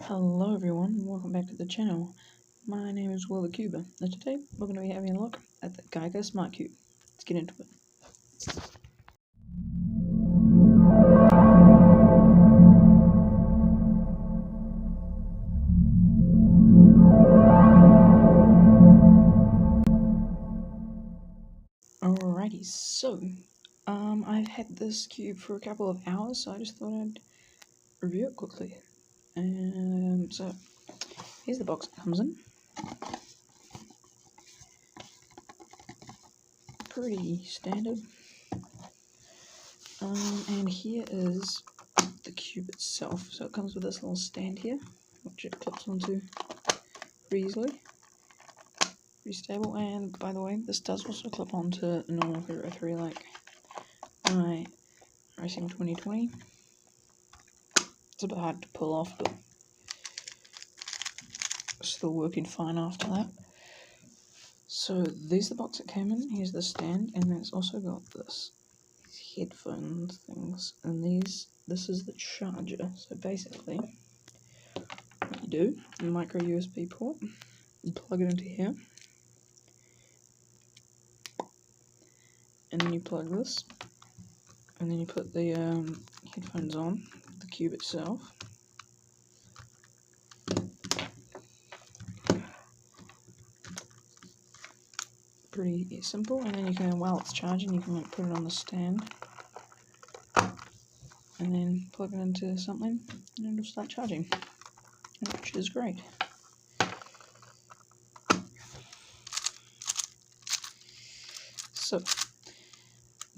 Hello everyone, welcome back to the channel. My name is Giiker, and today we're going to be having a look at the Giiker Supercube. Let's get into it. Alrighty, so I've had this cube for a couple of hours, so I just thought I'd review it quickly. So here's the box it comes in. Pretty standard. And here is the cube itself. So it comes with this little stand here, which it clips onto pretty easily. Pretty stable, and by the way, this does also clip onto a normal Hero 3 like my Racing 2020. It's a bit hard to pull off, but still working fine after that. So these are the box it came in. Here's the stand, and it's also got these headphones things, and this is the charger. So basically, what you do, a micro USB port, you plug it into here, and then you plug this, and then you put the headphones on the cube itself. Pretty simple, and then you can, while it's charging, you can like put it on the stand and then plug it into something and it'll start charging, which is great. So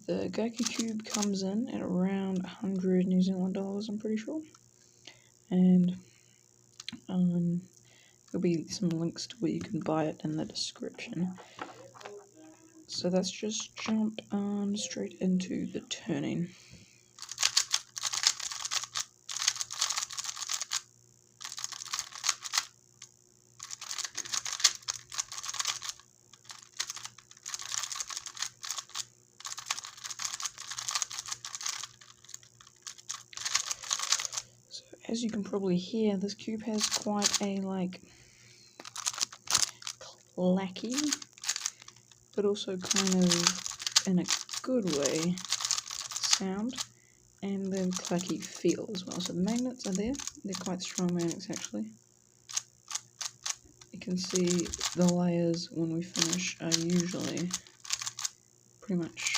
the Giiker Cube comes in at around 100 New Zealand dollars, I'm pretty sure, and there'll be some links to where you can buy it in the description. So let's just jump straight into the turning. So as you can probably hear, this cube has quite a clacky, but also kind of in a good way sound, and then clacky feel as well. So the magnets are there, they're quite strong magnets actually. You can see the layers when we finish are usually pretty much,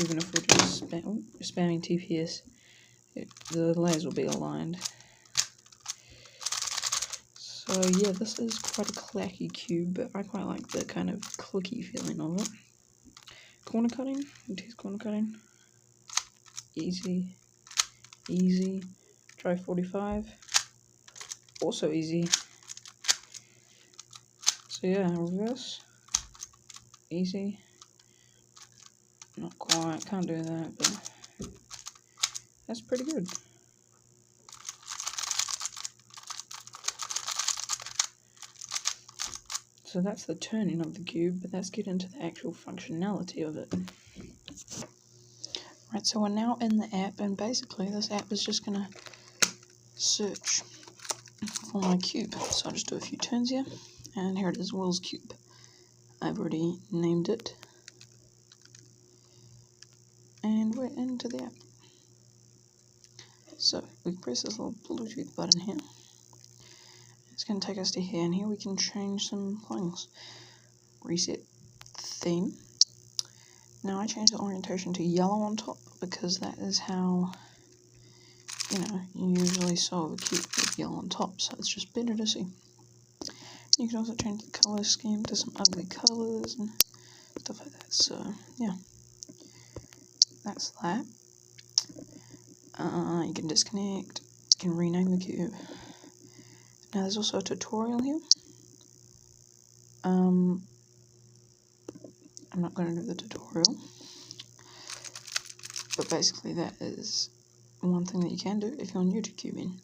even if we're just spamming TPS, the layers will be aligned. So yeah, this is quite a clacky cube, but I quite like the kind of clicky feeling of it. Corner cutting, corner cutting, easy. Try 45, also easy. So yeah, reverse, easy. Not quite, can't do that, but that's pretty good. So that's the turning of the cube, but let's get into the actual functionality of it. Right, so we're now in the app, and basically this app is just going to search for my cube. So I'll just do a few turns here, and here it is, Will's cube. I've already named it, and we're into the app. So we press this little Bluetooth button here. It's going to take us to here, and here we can change some things. Reset theme. Now I changed the orientation to yellow on top because that is how, you usually solve a cube with yellow on top, so it's just better to see. You can also change the color scheme to some ugly colors and stuff like that. So yeah, that's that. You can disconnect, you can rename the cube. Now there's also a tutorial here. I'm not going to do the tutorial, but basically that is one thing that you can do if you're new to cubing.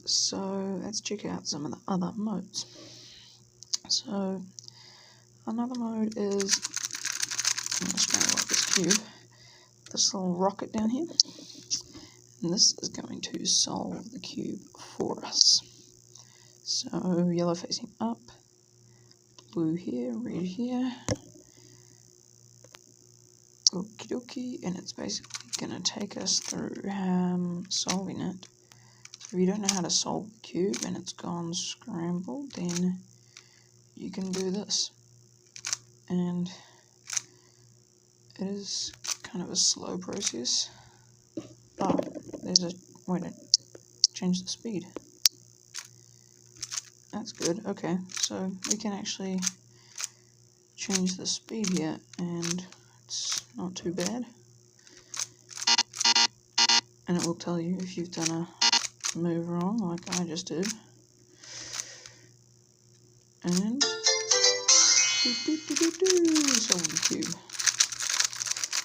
So let's check out some of the other modes. So another mode is, I'm just going to like this cube, this little rocket down here. And this is going to solve the cube for us. So yellow facing up, blue here, red here. Okie dokie, and it's basically going to take us through solving it. So if you don't know how to solve the cube and it's gone scrambled, then you can do this. And it is kind of a slow process. Oh, there's a way to change the speed. That's good. Okay, so we can actually change the speed here, and it's not too bad. And it will tell you if you've done a move wrong, like I just did. And solve the cube.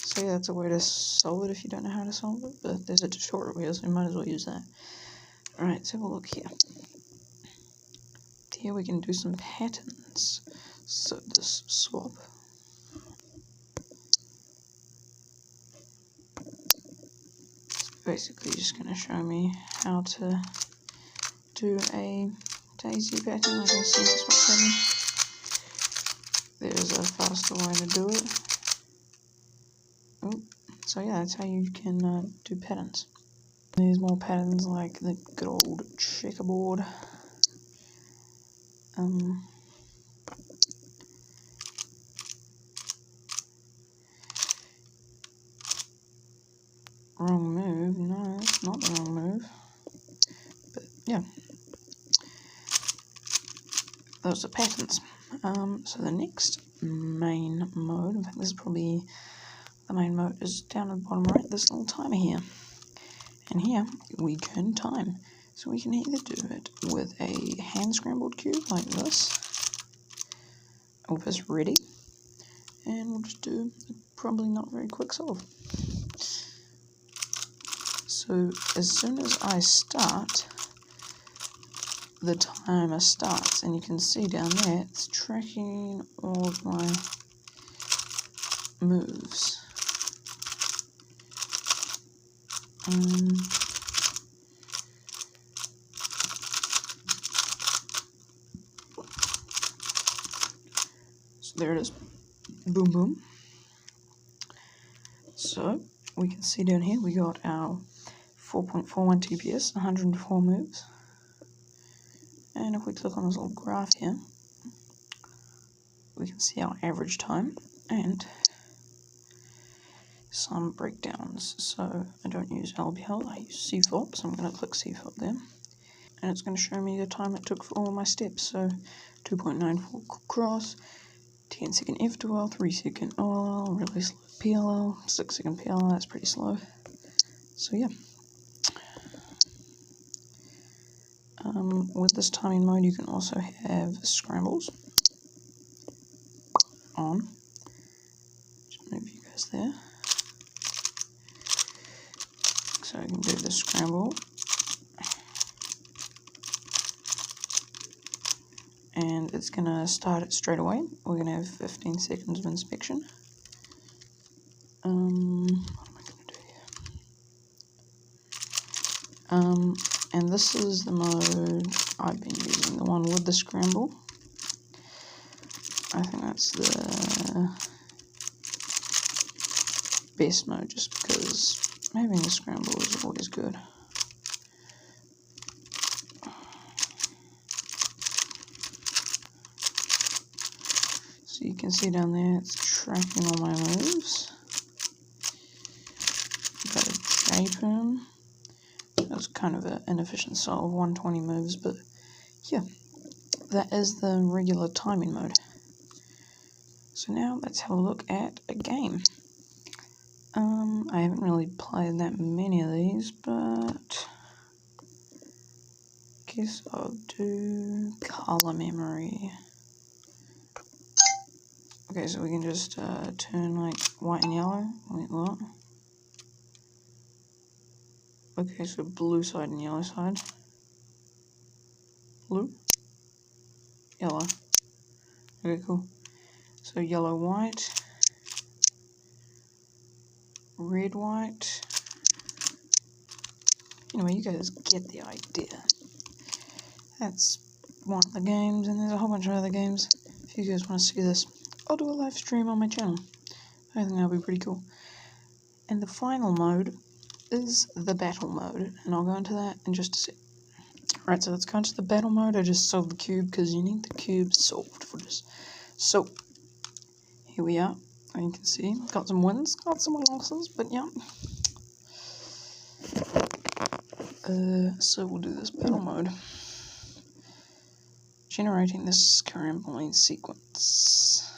So yeah, that's a way to solve it if you don't know how to solve it, but there's a tutorial here, so you might as well use that. Alright, let's have a look here. Here we can do some patterns. So this swap. It's basically just going to show me how to do a daisy pattern, like a center swap pattern. There's a faster way to do it. Oh, so yeah, that's how you can do patterns. There's more patterns like the good old checkerboard. Wrong move. No, it's not the wrong move. But yeah, those are patterns. So the next main mode, in fact this is probably the main mode, is down at the bottom right, this little timer here. And here we can time. So we can either do it with a hand scrambled cube like this, or press ready, and we'll just do a probably not very quick solve. So as soon as I start, the timer starts, and you can see down there it's tracking all of my moves. So there it is. Boom boom. So we can see down here we got our 4.41 TPS, 104 moves. And if we click on this little graph here, we can see our average time and some breakdowns. So I don't use LBL, I use CFOP, so I'm going to click CFOP there. And it's going to show me the time it took for all my steps. So 2.94 cross, 10 second F2L, 3 second OLL, really slow PLL, 6 second PLL, that's pretty slow. So yeah. With this timing mode you can also have scrambles on. Just move you guys there. So I can do the scramble. And it's going to start it straight away. We're going to have 15 seconds of inspection. What am I going to do here? And this is the mode I've been using, the one with the scramble. I think that's the best mode just because having the scramble is always good. So you can see down there it's tracking all my moves. Got a J-perm. That was kind of an inefficient solve, 120 moves, but yeah, that is the regular timing mode. So now let's have a look at a game. I haven't really played that many of these, but guess I'll do color memory. Okay, so we can just turn like white and yellow. Wait, what? Okay, so blue side and yellow side. Blue, yellow. Okay, cool. So yellow, white, red, white, Anyway, you guys get the idea. That's one of the games, and there's a whole bunch of other games. If you guys want to see this, I'll do a live stream on my channel. I think that'll be pretty cool. And the final mode is the battle mode, and I'll go into that in just a sec. Right, so let's go into the battle mode. I just solved the cube because you need the cube solved for this. So, here we are. And you can see, got some wins, got some losses, but yeah. So we'll do this battle mode. Generating this scrambling sequence.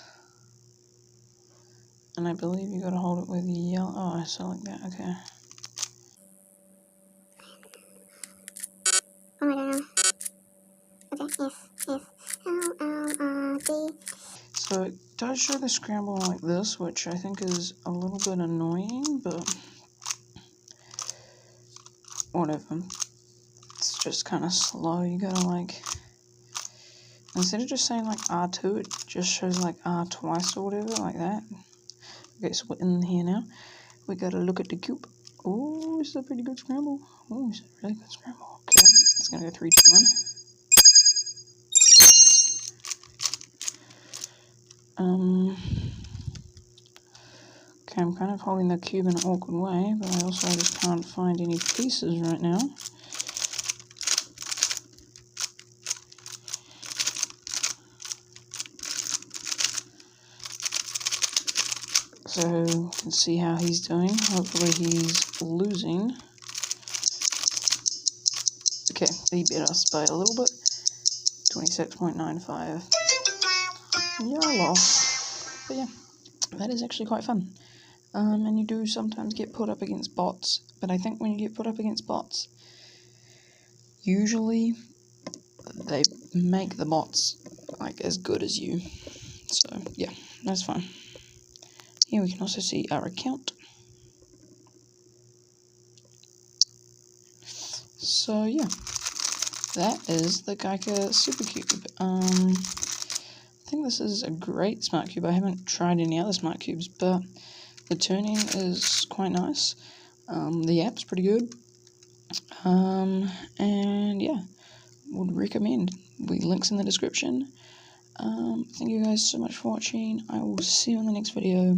And I believe you gotta hold it with yellow. Oh, so like that, okay. Oh, I don't know. Okay, F, So it does show the scramble like this, which I think is a little bit annoying, but whatever. It's just kind of slow. You gotta like, instead of just saying like R2, it just shows like R twice or whatever, like that. Okay, so we're in here now. We gotta look at the cube. Oh, it's a pretty good scramble. Oh, it's a really good scramble. Okay, it's gonna go 3, 2, 1. Okay, I'm kind of holding the cube in an awkward way, but I also just can't find any pieces right now. So you can see how he's doing. Hopefully he's losing. Okay, he beat us by a little bit. 26.95. Yeah, I lost. But yeah, that is actually quite fun. And you do sometimes get put up against bots. But I think when you get put up against bots, usually they make the bots like as good as you. So yeah, that's fine. Here we can also see our account. So yeah, that is the Giiker Supercube. I think this is a great smart cube. I haven't tried any other smart cubes, but the tuning is quite nice. The app's pretty good. And yeah, would recommend. The link's in the description. Thank you guys so much for watching. I will see you in the next video.